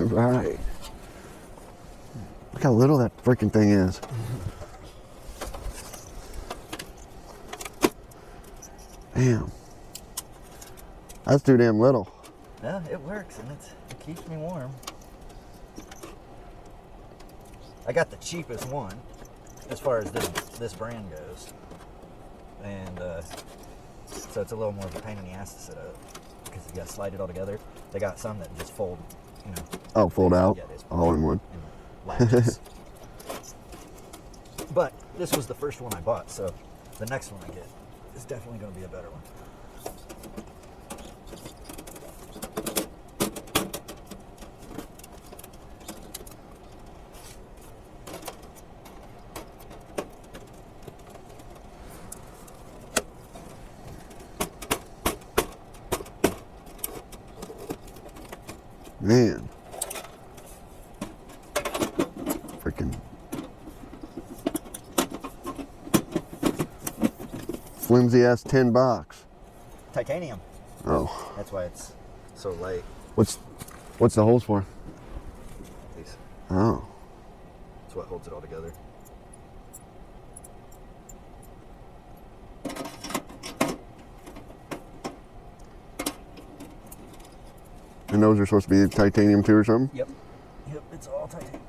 Right. Look how little that freaking thing is. Damn. That's too damn little. Yeah, it works and it keeps me warm. I got the cheapest one as far as this brand goes. And so it's a little more of a pain in the ass to set up because you got to slide it all together. They got some that just fold, you know. Oh, fold out? Yeah, all in one. Latches. But this was the first one I bought, so the next one I get is definitely going to be a better one. Man. Freaking flimsy ass tin box. Titanium. Oh. That's why it's so light. What's the holes for? These. Oh. That's what holds it all together. And those are supposed to be titanium too or something? Yep. Yep, it's all titanium.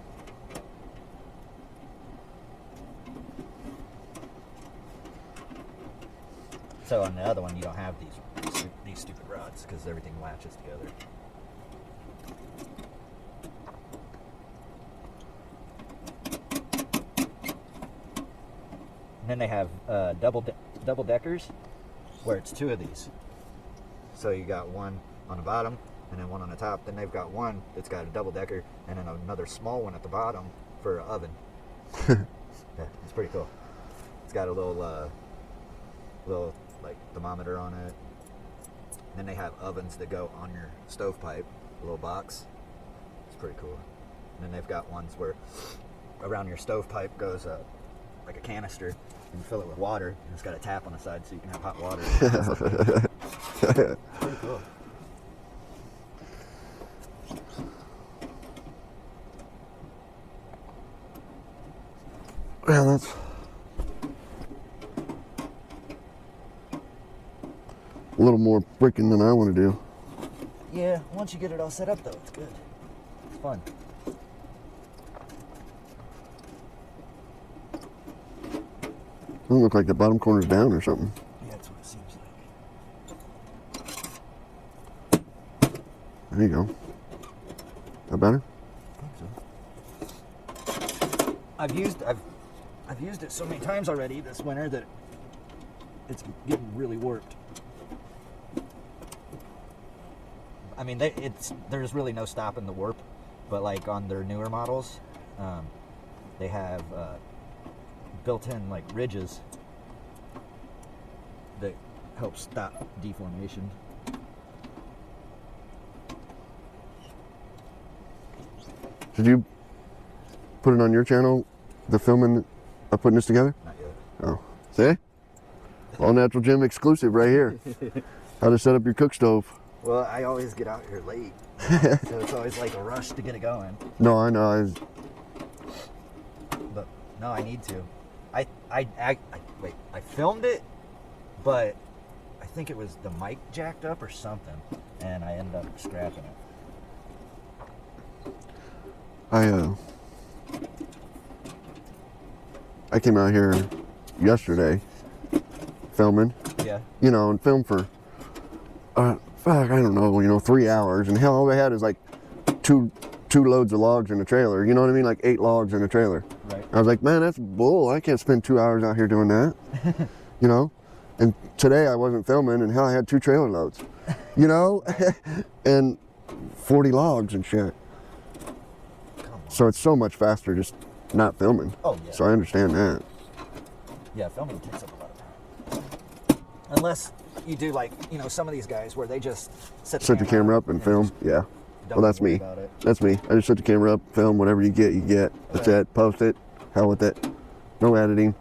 So on the other one, you don't have these stupid rods because everything latches together. And then they have double deckers where it's two of these. So you got one on the bottom and then one on the top. Then they've got one that's got a double decker and then another small one at the bottom for an oven. Yeah, it's pretty cool. It's got a little like thermometer on it. And then they have ovens that go on your stovepipe, a little box. It's pretty cool. And then they've got ones where around your stovepipe goes like a canister, and you fill it with water, and it's got a tap on the side so you can have hot water. Pretty cool. Well, that's a little more freaking than I want to do. Yeah, once you get it all set up though, it's good. It's fun. Doesn't look like the bottom corner's down or something. Yeah, that's what it seems like. There you go. That better? I think so. I've used it so many times already this winter that it's getting really warped. I mean, there's really no stopping the warp, but like on their newer models, they have built-in like ridges that help stop deformation. Did you put it on your channel, the filming of putting this together? Not yet. Oh, see? All Natural Gym exclusive right here. How to set up your cook stove. Well, I always get out here late, so it's always like a rush to get it going. No, I know. But no, I need to. I filmed it, but I think it was the mic jacked up or something, and I ended up scrapping it. I came out here yesterday filming. Yeah. You know, and filmed for I don't know, 3 hours, and hell, all they had is like two loads of logs in a trailer. You know what I mean? Like 8 logs in a trailer. Right. I was like, man, that's bull. I can't spend 2 hours out here doing that. You know? And today I wasn't filming, and hell, I had 2 trailer loads. You know? And 40 logs and shit. So it's so much faster just not filming. Oh, yeah. So I understand that. Yeah, filming takes up a lot of time. Unless you do like, some of these guys where they just set the camera up and film. Yeah. Don't Well, that's worry me. about it. That's me. I just set the camera up, film whatever you get, you get. That's Right. it. Post it. Hell with it. No editing.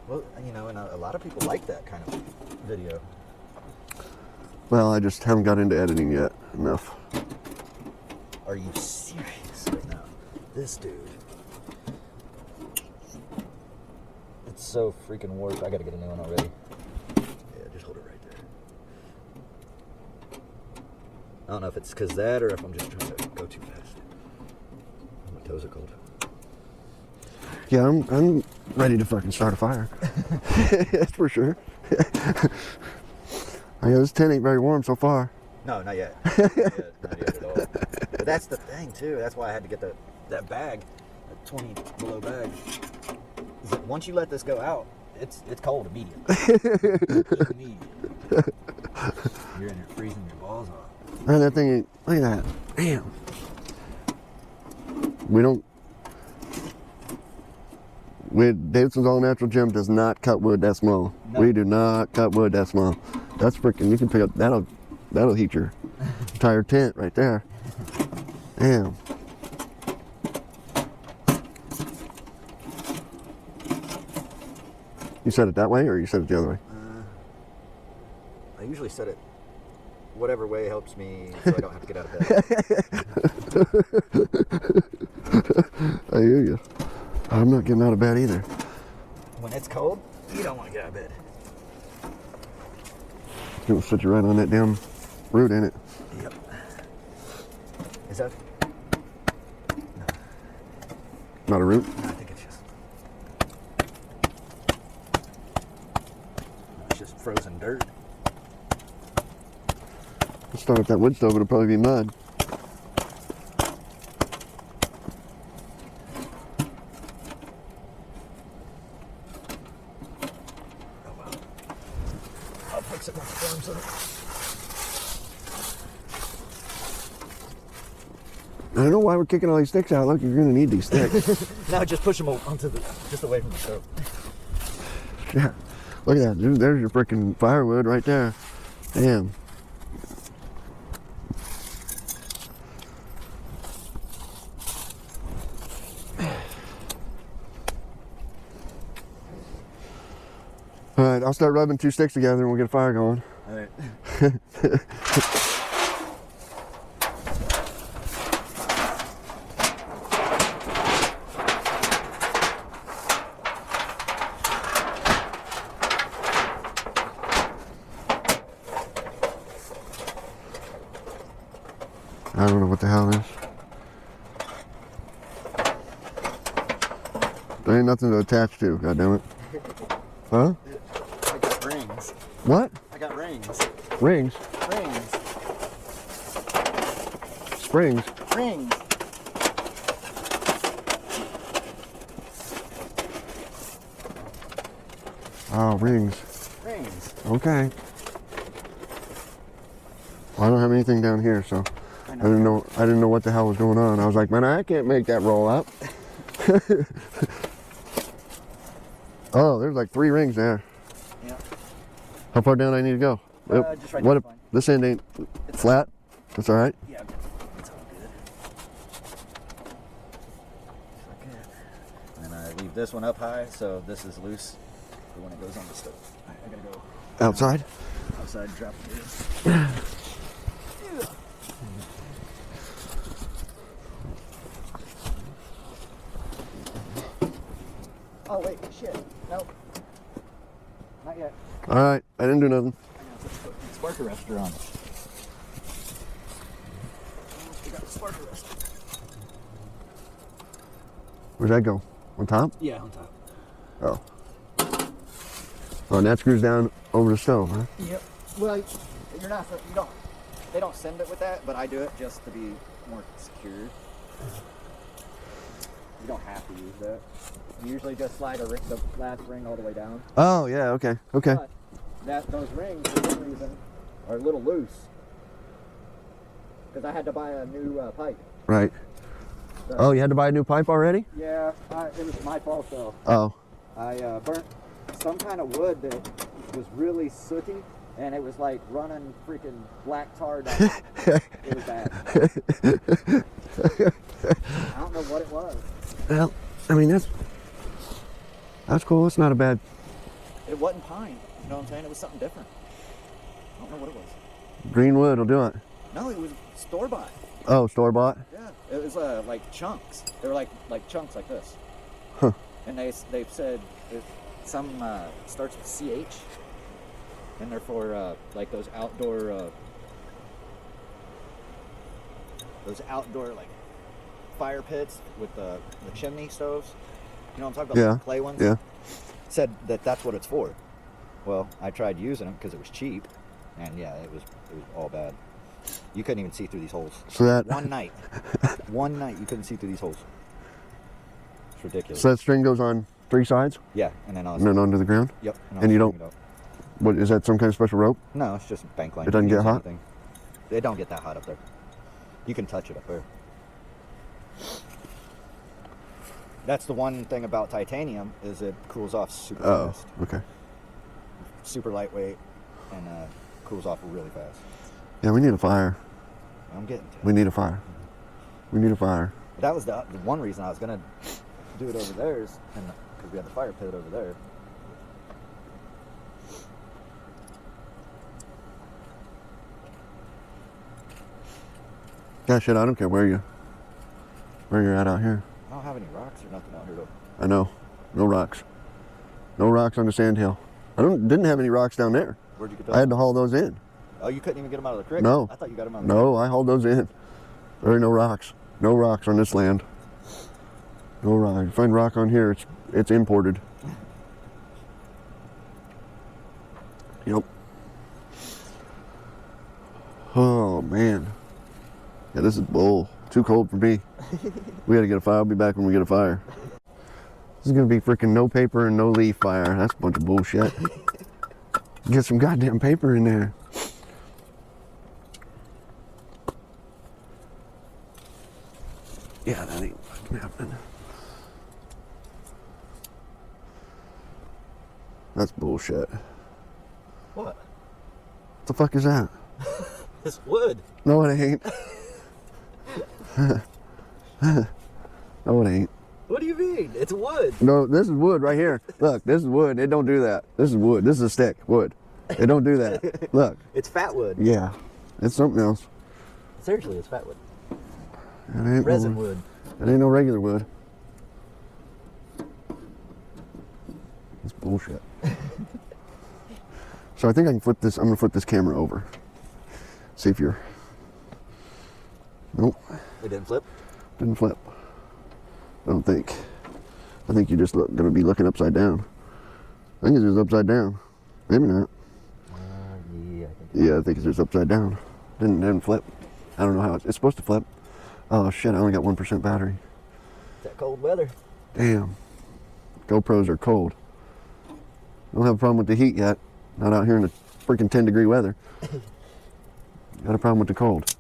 Well, and a lot of people like that kind of video. Well, I just haven't got into editing yet enough. Are you serious right now? This dude. It's so freaking warped. I gotta get a new one already. Yeah, just hold it right there. I don't know if it's because that or if I'm just trying to go too fast. My toes are cold. Yeah, I'm ready to fucking start a fire. That's for sure. I know this tent ain't very warm so far. No, not yet. Not yet at all. But that's the thing too. That's why I had to get that bag, that 20 below bag. Is that once you let this go out, it's cold immediately. Immediately. You're in there freezing your balls off. Man, that thing ain't, look at that. Damn. Davidson's All Natural Gym does not cut wood that small. No. We do not cut wood that small. That's freaking, you can pick up, that'll heat your entire tent right there. Damn. You set it that way or you set it the other way? I usually set it whatever way helps me so I don't have to get out of bed. I hear you. I'm not getting out of bed either. When it's cold, you don't want to get out of bed. It's gonna sit you right on that damn root, ain't it? Yep. Is that? Not a root? No, I think it's just frozen dirt. Let's start up that wood stove, it'll probably be mud. I'll fix it with the forms of I don't know why we're kicking all these sticks out. Look, you're gonna need these sticks. it. Now just push them onto just away from the stove. Yeah. Look at that, dude. There's your freaking firewood right there. Damn. All right, I'll start rubbing 2 sticks together and we'll get a fire going. All right. I don't know what the hell it is. There ain't nothing to attach to, goddammit. Huh? I got rings. What? I got rings. Rings? Rings. Springs? Rings. Oh, rings. Rings. Okay. Well, I don't have anything down here, so I didn't know what the hell was going on. I was like, man, I can't make that roll up. Oh, there's like 3 rings there. Yeah. How far down I need to go? Just right What there, if fine. this end ain't flat? That's all right. Yeah, it's all good. Okay. And I leave this one up high, so this is loose for when it goes on the stove. All right, I gotta go Outside? outside and drop this. Oh wait, shit. Nope. Not yet. All right. I didn't do nothing. I gotta put the spark arrestor on. We got the spark arrestor. Where'd that go? On top? Yeah, on top. Oh. Oh, and that screws down over the stove, huh? Yep. Well, you're not. You don't. They don't send it with that, but I do it just to be more secure. You don't have to use that. You usually just slide the last ring all the way down. Oh, yeah. Okay. Okay. But those rings, for some reason, are a little loose. Because I had to buy a new pipe. Right. So, Oh, you had to buy a new pipe already? yeah, it was my fault though. Oh. I burnt some kind of wood that was really sooty, and it was like running freaking black tar down. It was bad. I don't know what it was. Well, I mean, that's cool. It's not a bad. It wasn't pine. You know what I'm saying? It was something different. I don't know what it was. Green wood will do it. No, it was store-bought. Oh, store-bought? Yeah, it was like chunks. They were like chunks like this. Huh. And they've said if some starts with CH, and they're for like those outdoor like fire pits with the chimney stoves. You know what I'm talking about? Yeah. The clay ones. Yeah. Said that's what it's for. Well, I tried using them because it was cheap, and yeah, it was all bad. You couldn't even see through these holes. So that one night you couldn't see through these holes. It's ridiculous. So that string goes on 3 sides? Yeah, and then onto the ground? Yep. And you don't. What is that? Some kind of special rope? No, it's just bank line. It doesn't get hot? Anything. It don't get that hot up there. You can touch it up there. That's the one thing about titanium is it cools off super fast. Okay. Super lightweight and cools off really fast. Yeah, we need a fire. I'm getting to it. We need a fire. We need a fire. That was the one reason I was gonna do it over there, is because we had the fire pit over there. Yeah, shit, I don't care where you're at out here. I don't have any rocks or nothing out here though. I know. No rocks. No rocks on the sand hill. Didn't have any rocks down there. Where'd you get those? I had to haul those in. Oh, you couldn't even get them out of the creek? No. I thought you got them out of the No, I hauled those in. There are no rocks. No rocks on this land. No rock. If you find rock on here, it's imported. Yep. Oh man. Yeah, this is bull. Too cold for me. We gotta get a fire. I'll be back when we get a fire. This is gonna be freaking no paper and no leaf fire. That's a bunch of bullshit. Get some goddamn paper in there. Yeah, that ain't fucking happening. That's bullshit. What? What the fuck is that? It's wood. No, it ain't. No, it ain't. What do you mean? It's wood. No, this is wood right here. Look, this is wood. It don't do that. This is wood. This is a stick. Wood. It don't do that. Look. It's fat wood. Yeah. It's something else. Seriously, it's fat wood. It ain't Resin wood. It ain't no regular wood. It's bullshit. So I think I can flip this. I'm gonna flip this camera over. See if you're. Nope. It didn't flip? Didn't flip. I don't think. I think you're just gonna be looking upside down. I think it's just upside down. Maybe not. Yeah, I think. Yeah, I think it's just upside down. Didn't flip. I don't know how it's supposed to flip. Oh shit! I only got 1% battery. It's that cold weather. Damn. GoPros are cold. Don't have a problem with the heat yet. Not out here in the freaking 10-degree weather. Got a problem with the cold.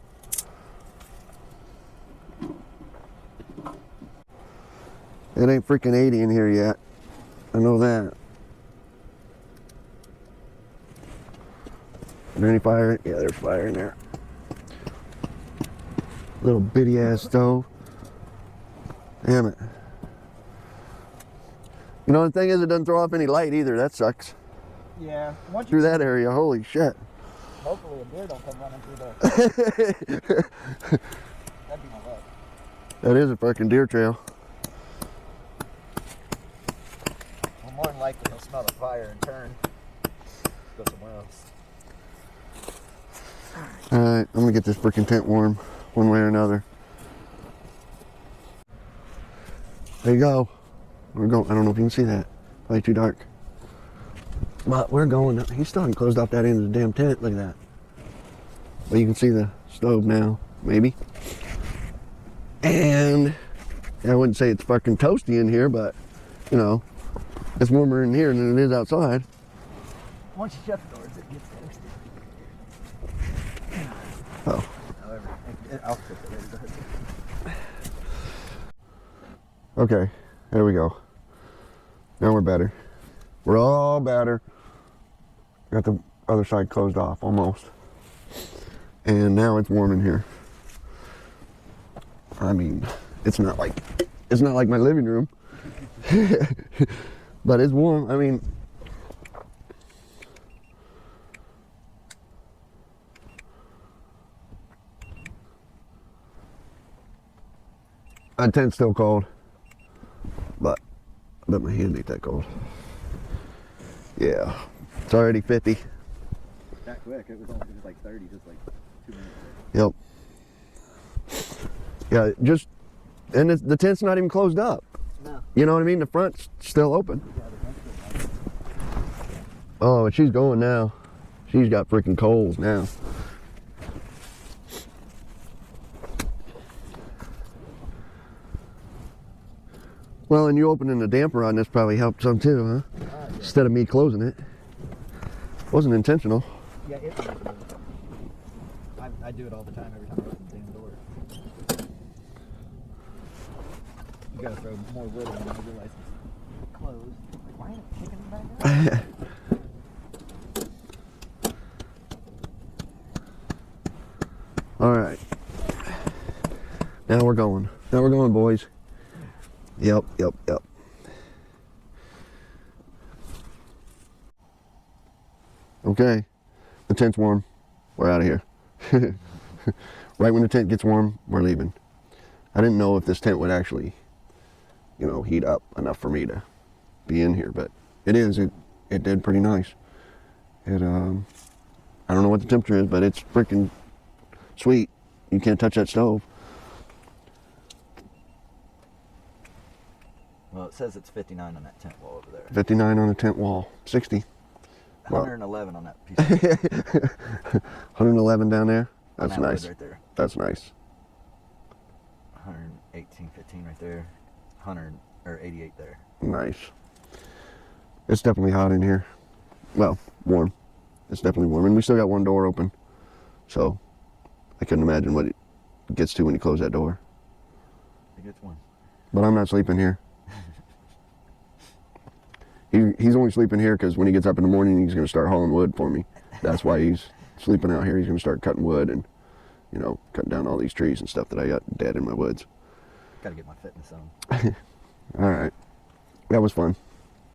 It ain't freaking 80 in here yet. I know that. Is there any fire? Yeah, there's fire in there. Little bitty ass stove. Damn it. You know, the thing is, it doesn't throw off any light either. That sucks. Yeah. Once Through that area, holy shit. Hopefully a deer don't come running through there. That'd be my luck. That is a fucking deer trail. Well, more than likely he'll smell the fire and turn. Go somewhere else. Alright, I'm gonna get this freaking tent warm one way or another. There you go. We're going. I don't know if you can see that. Probably too dark. But we're going. He still hasn't closed off that end of the damn tent. Look at that. But you can see the stove now, maybe. And I wouldn't say it's fucking toasty in here, but you know, it's warmer in here than it is outside. Once you shut the doors, it gets toasty. Oh. However, I'll flip it later. Go ahead. Okay, there we go. Now we're better. We're all better. Got the other side closed off almost. And now it's warm in here. I mean, it's not like my living room. But it's warm. I mean, My tent's still cold, but I bet my hand ain't that cold. Yeah, it's already 50. That quick, it was like 30, just like 2 minutes. Yep. Yeah, just, and the tent's not even closed up. No. You know what I mean? The front's still open. Yeah, the front's still open. Oh, and she's going now. She's got freaking coals now. Well, and you opening the damper on this probably helped some too, huh? Yeah. Instead of me closing it. Wasn't intentional. Yeah, it's I do it all the time every time I open the damn door. You gotta throw more wood in when I realize it's closed. Like, why ain't it kicking it back up? All right. Now we're going. Now we're going, boys. Yep. Okay. The tent's warm. We're out of here. Right when the tent gets warm, we're leaving. I didn't know if this tent would actually, you know, heat up enough for me to be in here, but it is. It did pretty nice. I don't know what the temperature is, but it's freaking sweet. You can't touch that stove. Well, it says it's 59 on that tent wall over there. 59 on the tent wall. 60. 111 on that piece of wood. 111 down there. On That's that wood nice. right there. That's nice. 118, 15 right there. 88 there. Nice. It's definitely hot in here. Well, warm. It's definitely warm. And we still got one door open. So I couldn't imagine what it gets to when you close that door. It gets warm. But I'm not sleeping here. He's only sleeping here because when he gets up in the morning, he's going to start hauling wood for me. That's why he's sleeping out here. He's going to start cutting wood and, you know, cutting down all these trees and stuff that I got dead in my woods. Gotta get my fitness on. All right. That was fun.